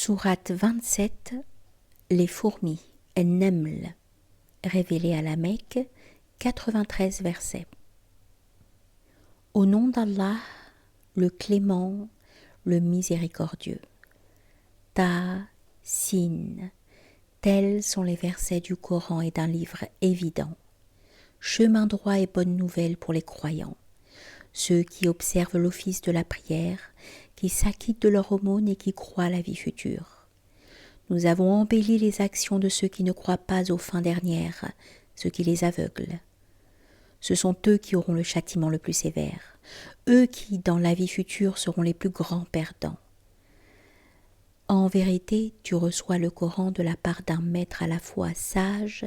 Sourate 27, les fourmis, An-Naml, révélée à la Mecque, 93 versets. Au nom d'Allah, le clément, le miséricordieux. Ta-Sin, tels sont les versets du Coran et d'un livre évident. Chemin droit et bonne nouvelle pour les croyants, ceux qui observent l'office de la prière, qui s'acquittent de leur aumône et qui croient à la vie future. Nous avons embelli les actions de ceux qui ne croient pas aux fins dernières, ceux qui les aveuglent. Ce sont eux qui auront le châtiment le plus sévère, eux qui, dans la vie future, seront les plus grands perdants. En vérité, tu reçois le Coran de la part d'un maître à la fois sage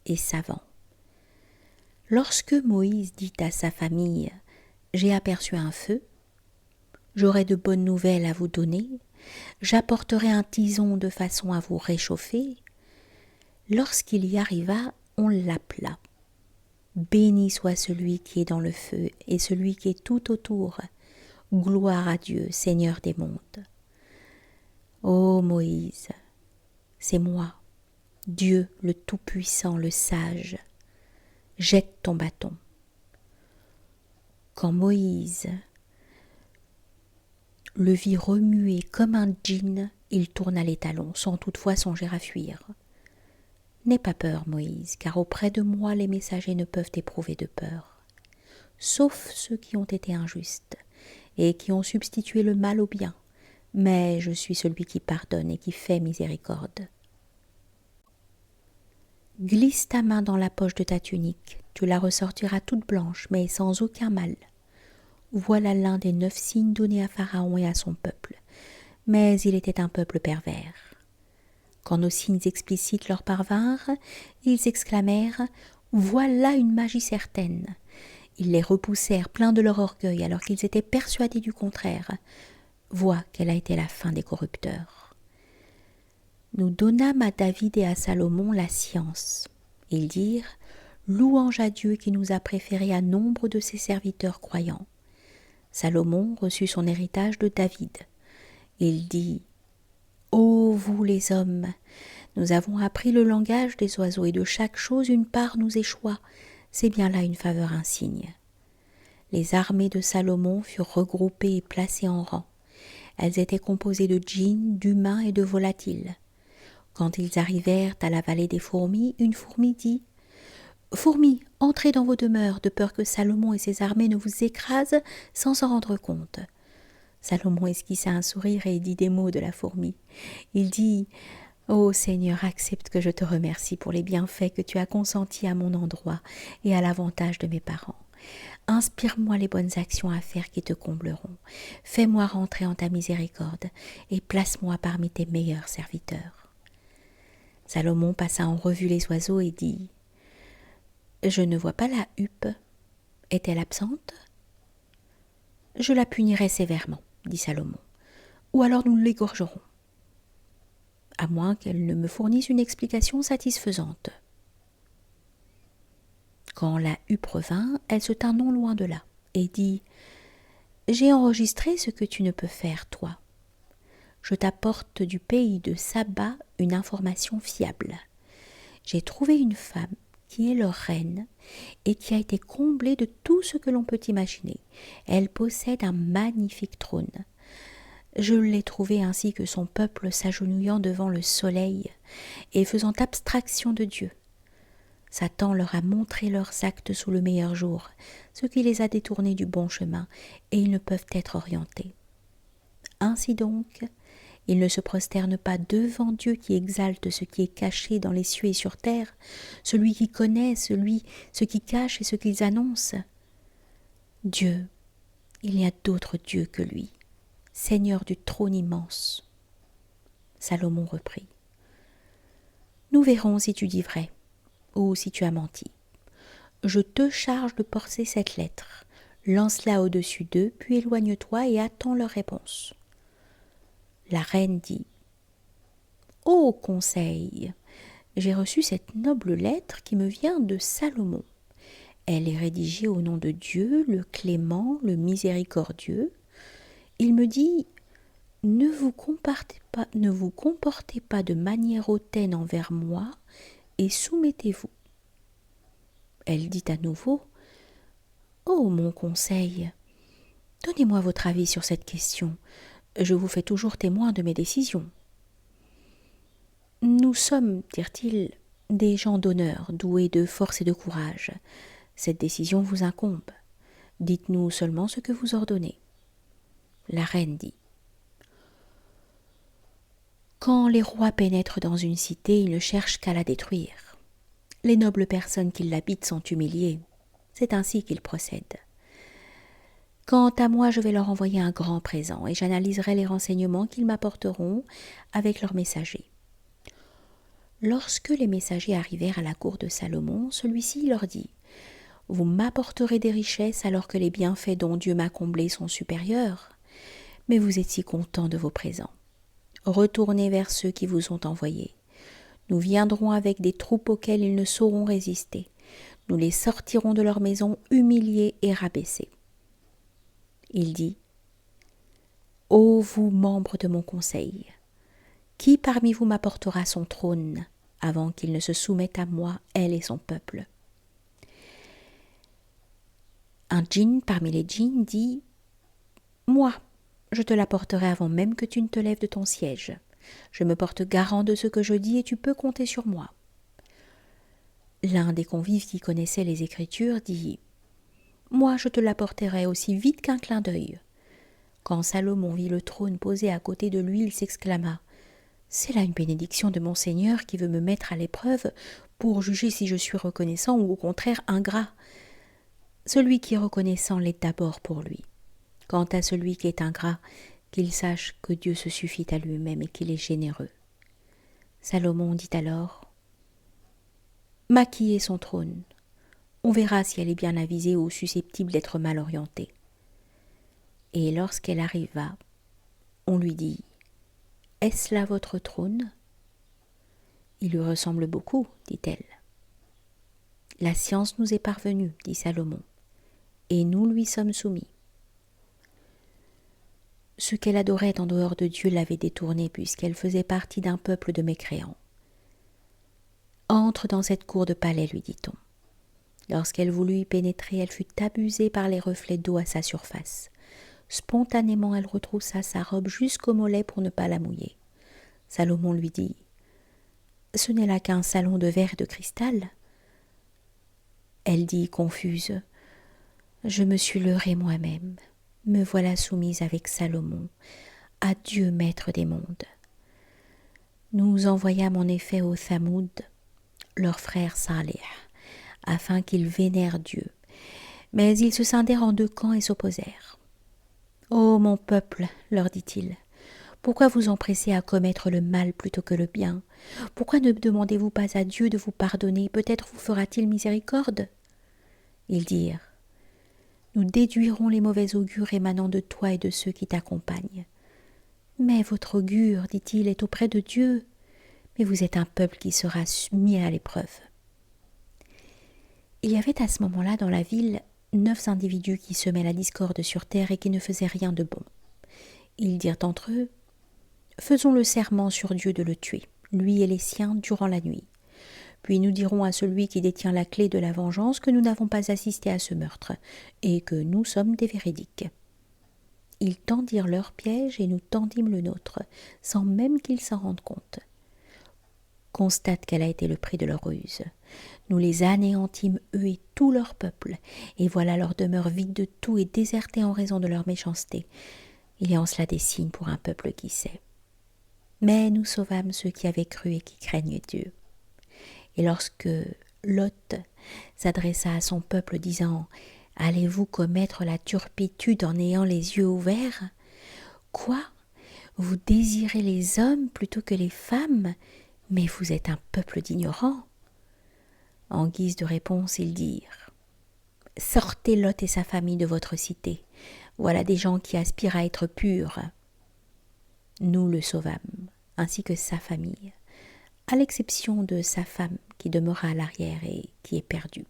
et savant. Lorsque Moïse dit à sa famille « J'ai aperçu un feu », j'aurai de bonnes nouvelles à vous donner, j'apporterai un tison de façon à vous réchauffer. Lorsqu'il y arriva, on l'appela. Béni soit celui qui est dans le feu et celui qui est tout autour. Gloire à Dieu, Seigneur des mondes. Ô Moïse, c'est moi, Dieu le Tout-Puissant, le Sage. Jette ton bâton. Quand Moïse le vit remuer comme un djinn, il tourna les talons, sans toutefois songer à fuir. N'aie pas peur, Moïse, car auprès de moi les messagers ne peuvent éprouver de peur, sauf ceux qui ont été injustes et qui ont substitué le mal au bien, mais je suis celui qui pardonne et qui fait miséricorde. Glisse ta main dans la poche de ta tunique, tu la ressortiras toute blanche, mais sans aucun mal. Voilà l'un des 9 signes donnés à Pharaon et à son peuple, mais il était un peuple pervers. Quand nos signes explicites leur parvinrent, ils exclamèrent « Voilà une magie certaine !» Ils les repoussèrent pleins de leur orgueil alors qu'ils étaient persuadés du contraire. Vois quelle a été la fin des corrupteurs. Nous donnâmes à David et à Salomon la science. Ils dirent « Louange à Dieu qui nous a préférés à nombre de ses serviteurs croyants. » Salomon reçut son héritage de David. Il dit « Ô vous les hommes, nous avons appris le langage des oiseaux et de chaque chose une part nous échoit. C'est bien là une faveur insigne. » Les armées de Salomon furent regroupées et placées en rang. Elles étaient composées de djinns, d'humains et de volatiles. Quand ils arrivèrent à la vallée des fourmis, une fourmi dit « Fourmis, entrez dans vos demeures, de peur que Salomon et ses armées ne vous écrasent sans s'en rendre compte. » Salomon esquissa un sourire et dit des mots de la fourmi. Il dit « Ô Seigneur, accepte que je te remercie pour les bienfaits que tu as consentis à mon endroit et à l'avantage de mes parents. Inspire-moi les bonnes actions à faire qui te combleront. Fais-moi rentrer en ta miséricorde et place-moi parmi tes meilleurs serviteurs. » Salomon passa en revue les oiseaux et dit « Je ne vois pas la huppe. Est-elle absente ?»« Je la punirai sévèrement, » dit Salomon, « ou alors nous l'égorgerons, à moins qu'elle ne me fournisse une explication satisfaisante. » Quand la huppe revint, elle se tint non loin de là et dit « J'ai enregistré ce que tu ne peux faire, toi. Je t'apporte du pays de Saba une information fiable. J'ai trouvé une femme qui est leur reine et qui a été comblée de tout ce que l'on peut imaginer. Elle possède un magnifique trône. Je l'ai trouvée ainsi que son peuple s'agenouillant devant le soleil et faisant abstraction de Dieu. Satan leur a montré leurs actes sous le meilleur jour, ce qui les a détournés du bon chemin, et ils ne peuvent être orientés. Ainsi donc, ils ne se prosternent pas devant Dieu qui exalte ce qui est caché dans les cieux et sur terre, celui qui connaît, ce qui cache et ce qu'ils annoncent. Dieu, il y a d'autres dieux que lui, Seigneur du trône immense. Salomon reprit. Nous verrons si tu dis vrai, ou si tu as menti. Je te charge de porter cette lettre. Lance-la au-dessus d'eux, puis éloigne-toi et attends leur réponse. La reine dit « Ô conseil, j'ai reçu cette noble lettre qui me vient de Salomon. Elle est rédigée au nom de Dieu, le clément, le miséricordieux. Il me dit ne vous comportez pas de manière hautaine envers moi et soumettez-vous. » Elle dit à nouveau: « Oh, mon conseil, donnez-moi votre avis sur cette question. Je vous fais toujours témoin de mes décisions. » « Nous sommes, dirent-ils, des gens d'honneur, doués de force et de courage. Cette décision vous incombe. Dites-nous seulement ce que vous ordonnez. » La reine dit: « Quand les rois pénètrent dans une cité, ils ne cherchent qu'à la détruire. Les nobles personnes qui l'habitent sont humiliées. C'est ainsi qu'ils procèdent. Quant à moi, je vais leur envoyer un grand présent et j'analyserai les renseignements qu'ils m'apporteront avec leurs messagers. » Lorsque les messagers arrivèrent à la cour de Salomon, celui-ci leur dit: « Vous m'apporterez des richesses alors que les bienfaits dont Dieu m'a comblé sont supérieurs, mais vous êtes si contents de vos présents. Retournez vers ceux qui vous ont envoyés. Nous viendrons avec des troupes auxquelles ils ne sauront résister. Nous les sortirons de leur maison humiliés et rabaissés. » Il dit: « Ô vous, membres de mon conseil, qui parmi vous m'apportera son trône avant qu'il ne se soumette à moi, elle et son peuple ?» Un djinn parmi les djinns dit: « Moi, je te l'apporterai avant même que tu ne te lèves de ton siège. Je me porte garant de ce que je dis et tu peux compter sur moi. » L'un des convives qui connaissait les Écritures dit: « Moi, je te l'apporterai aussi vite qu'un clin d'œil. » Quand Salomon vit le trône posé à côté de lui, il s'exclama: « C'est là une bénédiction de mon Seigneur qui veut me mettre à l'épreuve pour juger si je suis reconnaissant ou au contraire ingrat. Celui qui est reconnaissant l'est d'abord pour lui. Quant à celui qui est ingrat, qu'il sache que Dieu se suffit à lui-même et qu'il est généreux. » Salomon dit alors: « Maquillez son trône. On verra si elle est bien avisée ou susceptible d'être mal orientée. » Et lorsqu'elle arriva, on lui dit: « Est-ce là votre trône ? » « Il lui ressemble beaucoup, dit-elle. »« La science nous est parvenue, dit Salomon, et nous lui sommes soumis. » Ce qu'elle adorait en dehors de Dieu l'avait détournée puisqu'elle faisait partie d'un peuple de mécréants. « Entre dans cette cour de palais, lui dit-on. » Lorsqu'elle voulut y pénétrer, elle fut abusée par les reflets d'eau à sa surface. Spontanément, elle retroussa sa robe jusqu'au mollet pour ne pas la mouiller. Salomon lui dit: « Ce n'est là qu'un salon de verre et de cristal. » Elle dit confuse: « Je me suis leurrée moi-même. Me voilà soumise avec Salomon, à Dieu maître des mondes. » Nous envoyâmes en effet aux Thamoud, leur frère Salih, afin qu'ils vénèrent Dieu. Mais ils se scindèrent en deux camps et s'opposèrent. « Ô mon peuple, leur dit-il, pourquoi vous empressez à commettre le mal plutôt que le bien? Pourquoi ne demandez-vous pas à Dieu de vous pardonner? Peut-être vous fera-t-il miséricorde. » Ils dirent: « Nous déduirons les mauvais augures émanant de toi et de ceux qui t'accompagnent. » « Mais votre augure, dit-il, est auprès de Dieu. Mais vous êtes un peuple qui sera mis à l'épreuve. » Il y avait à ce moment-là dans la ville 9 individus qui semaient la discorde sur terre et qui ne faisaient rien de bon. Ils dirent entre eux: « Faisons le serment sur Dieu de le tuer, lui et les siens, durant la nuit. Puis nous dirons à celui qui détient la clé de la vengeance que nous n'avons pas assisté à ce meurtre et que nous sommes des véridiques. » Ils tendirent leur piège et nous tendîmes le nôtre, sans même qu'ils s'en rendent compte. Constate quel a été le prix de leur ruse. Nous les anéantîmes, eux et tout leur peuple, et voilà leur demeure vide de tout et désertée en raison de leur méchanceté. Il y a en cela des signes pour un peuple qui sait. Mais nous sauvâmes ceux qui avaient cru et qui craignent Dieu. Et lorsque Lot s'adressa à son peuple disant: « Allez-vous commettre la turpitude en ayant les yeux ouverts? Quoi? Vous désirez les hommes plutôt que les femmes, mais vous êtes un peuple d'ignorants. » En guise de réponse, ils dirent: « Sortez Lot et sa famille de votre cité. Voilà des gens qui aspirent à être purs. » Nous le sauvâmes, ainsi que sa famille, à l'exception de sa femme qui demeura à l'arrière et qui est perdue.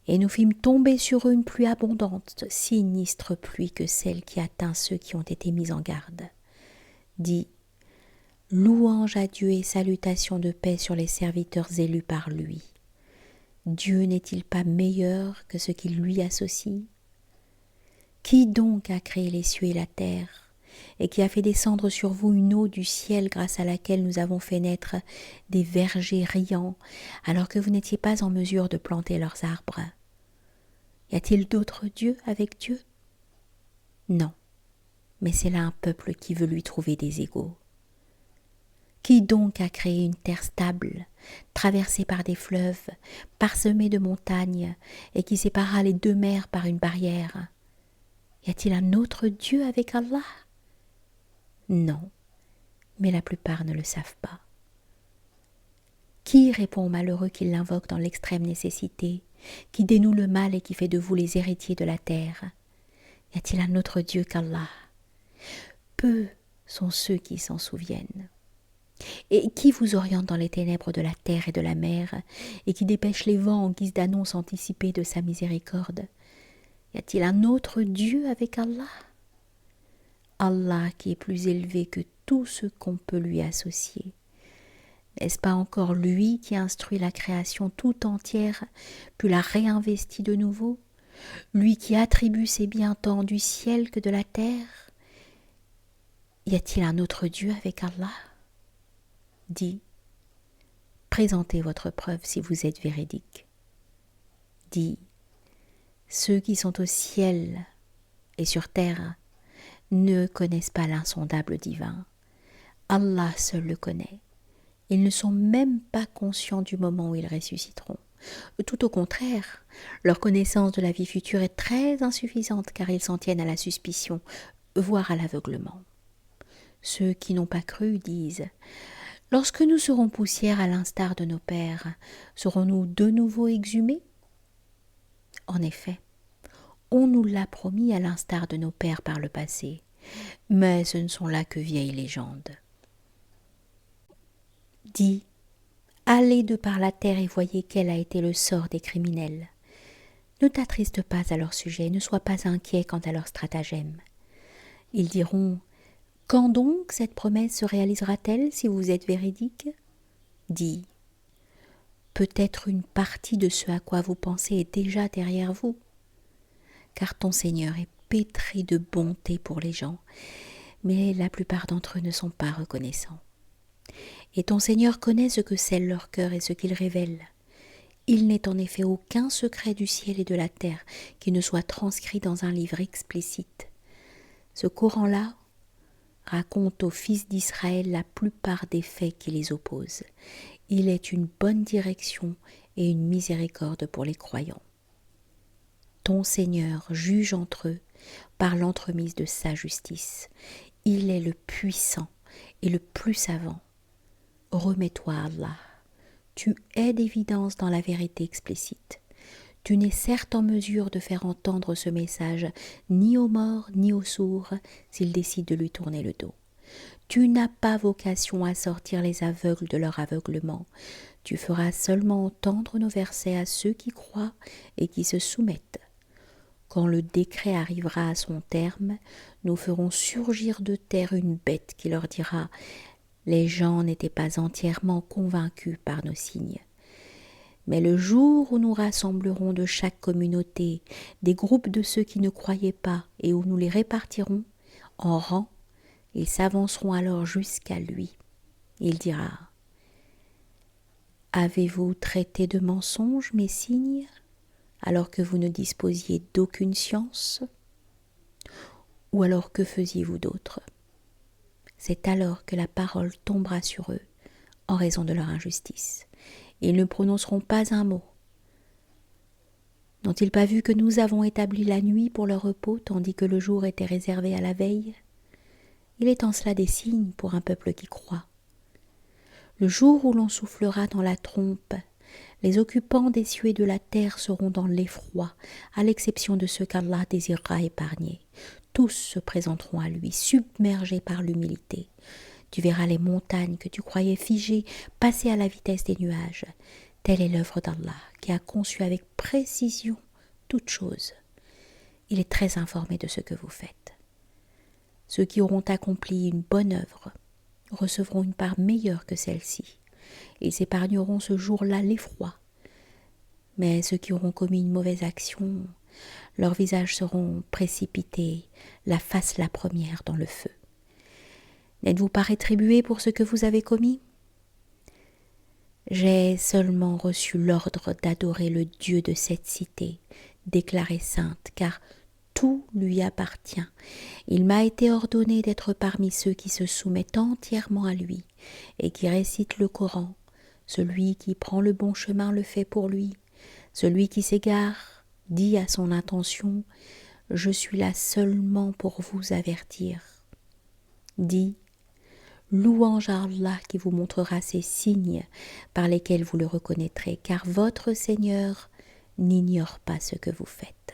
Et nous fîmes tomber sur eux une pluie abondante, sinistre pluie que celle qui atteint ceux qui ont été mis en garde. Dis, louange à Dieu et salutations de paix sur les serviteurs élus par lui. Dieu n'est-il pas meilleur que ce qui lui associe? Qui donc a créé les cieux et la terre, et qui a fait descendre sur vous une eau du ciel grâce à laquelle nous avons fait naître des vergers riants, alors que vous n'étiez pas en mesure de planter leurs arbres? Y a-t-il d'autres dieux avec Dieu? Non, mais c'est là un peuple qui veut lui trouver des égaux. Qui donc a créé une terre stable, traversée par des fleuves, parsemée de montagnes, et qui sépara les deux mers par une barrière? Y a-t-il un autre Dieu avec Allah? Non, mais la plupart ne le savent pas. Qui répond aux malheureux qui l'invoquent dans l'extrême nécessité, qui dénoue le mal et qui fait de vous les héritiers de la terre? Y a-t-il un autre Dieu qu'Allah? Peu sont ceux qui s'en souviennent. Et qui vous oriente dans les ténèbres de la terre et de la mer, et qui dépêche les vents en guise d'annonce anticipée de sa miséricorde? Y a-t-il un autre Dieu avec Allah? Allah qui est plus élevé que tout ce qu'on peut lui associer. N'est-ce pas encore lui qui instruit la création tout entière, puis la réinvestit de nouveau? Lui qui attribue ses biens tant du ciel que de la terre? Y a-t-il un autre Dieu avec Allah? Dis, présentez votre preuve si vous êtes véridique. Dis, ceux qui sont au ciel et sur terre ne connaissent pas l'insondable divin. Allah seul le connaît. Ils ne sont même pas conscients du moment où ils ressusciteront. Tout au contraire, leur connaissance de la vie future est très insuffisante car ils s'en tiennent à la suspicion, voire à l'aveuglement. Ceux qui n'ont pas cru disent « Lorsque nous serons poussière à l'instar de nos pères, serons-nous de nouveau exhumés ?» En effet, on nous l'a promis à l'instar de nos pères par le passé, mais ce ne sont là que vieilles légendes. Dis, allez de par la terre et voyez quel a été le sort des criminels. Ne t'attriste pas à leur sujet, ne sois pas inquiet quant à leur stratagème. Ils diront, quand donc cette promesse se réalisera-t-elle si vous êtes véridique? Dis, peut-être une partie de ce à quoi vous pensez est déjà derrière vous, car ton Seigneur est pétri de bonté pour les gens, mais la plupart d'entre eux ne sont pas reconnaissants. Et ton Seigneur connaît ce que scelle leur cœur et ce qu'il révèle. Il n'est en effet aucun secret du ciel et de la terre qui ne soit transcrit dans un livre explicite. Ce Coran-là raconte aux fils d'Israël la plupart des faits qui les opposent. Il est une bonne direction et une miséricorde pour les croyants. Ton Seigneur juge entre eux par l'entremise de sa justice. Il est le puissant et le plus savant. Remets-toi à Allah. Tu es d'évidence dans la vérité explicite. Tu n'es certes en mesure de faire entendre ce message ni aux morts ni aux sourds s'ils décident de lui tourner le dos. Tu n'as pas vocation à sortir les aveugles de leur aveuglement. Tu feras seulement entendre nos versets à ceux qui croient et qui se soumettent. Quand le décret arrivera à son terme, nous ferons surgir de terre une bête qui leur dira « Les gens n'étaient pas entièrement convaincus par nos signes. » Mais le jour où nous rassemblerons de chaque communauté des groupes de ceux qui ne croyaient pas et où nous les répartirons en rang, ils s'avanceront alors jusqu'à lui. Il dira « Avez-vous traité de mensonges mes signes, alors que vous ne disposiez d'aucune science? Ou alors que faisiez-vous d'autre? C'est alors que la parole tombera sur eux en raison de leur injustice. Ils ne prononceront pas un mot. N'ont-ils pas vu que nous avons établi la nuit pour leur repos, tandis que le jour était réservé à la veille? Il est en cela des signes pour un peuple qui croit. Le jour où l'on soufflera dans la trompe, les occupants des cieux et de la terre seront dans l'effroi, à l'exception de ceux qu'Allah désirera épargner. Tous se présenteront à lui, submergés par l'humilité. Tu verras les montagnes que tu croyais figées passer à la vitesse des nuages. Telle est l'œuvre d'Allah, qui a conçu avec précision toute chose. Il est très informé de ce que vous faites. Ceux qui auront accompli une bonne œuvre recevront une part meilleure que celle-ci. Ils s'épargneront ce jour-là l'effroi. Mais ceux qui auront commis une mauvaise action, leurs visages seront précipités, la face la première dans le feu. N'êtes-vous pas rétribués pour ce que vous avez commis ? J'ai seulement reçu l'ordre d'adorer le Dieu de cette cité, déclarée sainte, car tout lui appartient. Il m'a été ordonné d'être parmi ceux qui se soumettent entièrement à lui et qui récitent le Coran. Celui qui prend le bon chemin le fait pour lui. Celui qui s'égare dit à son intention « Je suis là seulement pour vous avertir ». Dit « Louange à Allah qui vous montrera ces signes par lesquels vous le reconnaîtrez, car votre Seigneur n'ignore pas ce que vous faites. »